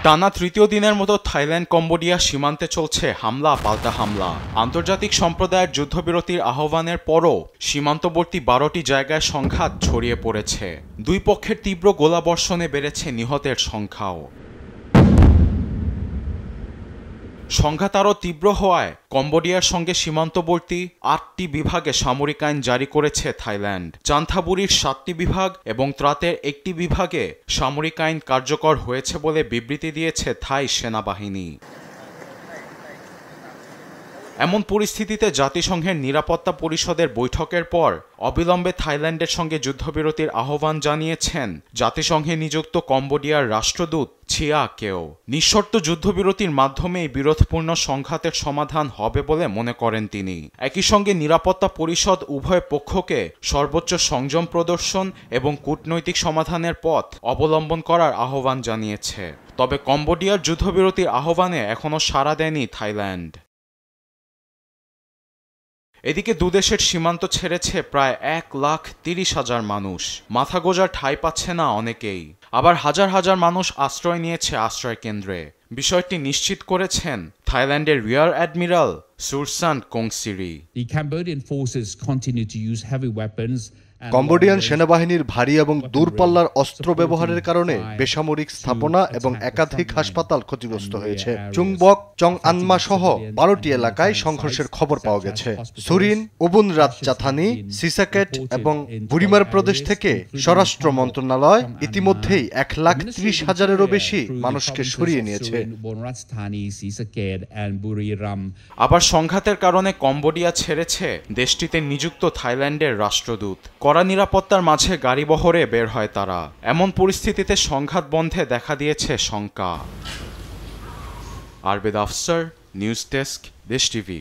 টানা তৃতীয় দিনের মতো থাইল্যান্ড কম্বোডিয়া সীমান্তে চলছে হামলা পাল্টা হামলা। আন্তর্জাতিক সম্প্রদায়ের যুদ্ধবিরতির আহ্বানের পরও সীমান্তবর্তী ১২টি জায়গায় সংঘাত ছড়িয়ে পড়েছে। দুই পক্ষের তীব্র গোলাবর্ষণে বেড়েছে নিহতের সংখ্যাও। সংঘাত আরও তীব্র হওয়ায় কম্বোডিয়ার সঙ্গে সীমান্তবর্তী ৮টি বিভাগে সামরিক আইন জারি করেছে থাইল্যান্ড। চান্থাবুরির ৭টি বিভাগ এবং ত্রাতের একটি বিভাগে সামরিক আইন কার্যকর হয়েছে বলে বিবৃতি দিয়েছে থাই সেনাবাহিনী। এমন পরিস্থিতিতে জাতিসংঘের নিরাপত্তা পরিষদের বৈঠকের পর অবিলম্বে থাইল্যান্ডের সঙ্গে যুদ্ধবিরতির আহ্বান জানিয়েছেন জাতিসংঘে নিযুক্ত কম্বোডিয়ার রাষ্ট্রদূত ছিয়া কেও। নিঃশর্ত যুদ্ধবিরতির মাধ্যমেই বিরোধপূর্ণ সংঘাতের সমাধান হবে বলে মনে করেন তিনি। একই সঙ্গে নিরাপত্তা পরিষদ উভয় পক্ষকে সর্বোচ্চ সংযম প্রদর্শন এবং কূটনৈতিক সমাধানের পথ অবলম্বন করার আহ্বান জানিয়েছে। তবে কম্বোডিয়ার যুদ্ধবিরতির আহ্বানে এখনও সাড়া দেয়নি থাইল্যান্ড। এদিকে দুদেশের সীমান্ত ছেড়েছে প্রায় ১,৩০,০০০ মানুষ। মাথা গোঁজার ঠাঁই পাচ্ছে না অনেকেই। আবার হাজার হাজার মানুষ আশ্রয় নিয়েছে আশ্রয় কেন্দ্রে। বিষয়টি নিশ্চিত করেছেন থাইল্যান্ডের রিয়ার অ্যাডমিরাল সুরসান কোংসিরি। কম্বোডিয়ান সেনাবাহিনীর ভারী এবং দূরপাল্লার অস্ত্র ব্যবহারের কারণে বেসামরিক স্থাপনা এবং একাধিক হাসপাতাল ক্ষতিগ্রস্ত হয়েছে। চুংবক, চংআনমা সহ ১২টি এলাকায় সংঘর্ষের খবর পাওয়া গেছে। সুরিন, উবুন রাতচাথানি, সিসাকেট এবং বুরিমার প্রদেশ থেকে স্বরাষ্ট্র মন্ত্রণালয় ইতিমধ্যেই ১,৩০,০০০-এরও বেশি মানুষকে সরিয়ে নিয়েছে। আবার সংঘাতের কারণে কম্বোডিয়া ছেড়েছে দেশটিতে নিযুক্ত থাইল্যান্ডের রাষ্ট্রদূত। কড়া নিরাপত্তার মাঝে গাড়িবহরে বের হয় তারা। এমন পরিস্থিতিতে সংঘাত বন্ধে দেখা দিয়েছে শঙ্কা। আরবেদ আফসার, নিউজ ডেস্ক, দেশ টিভি।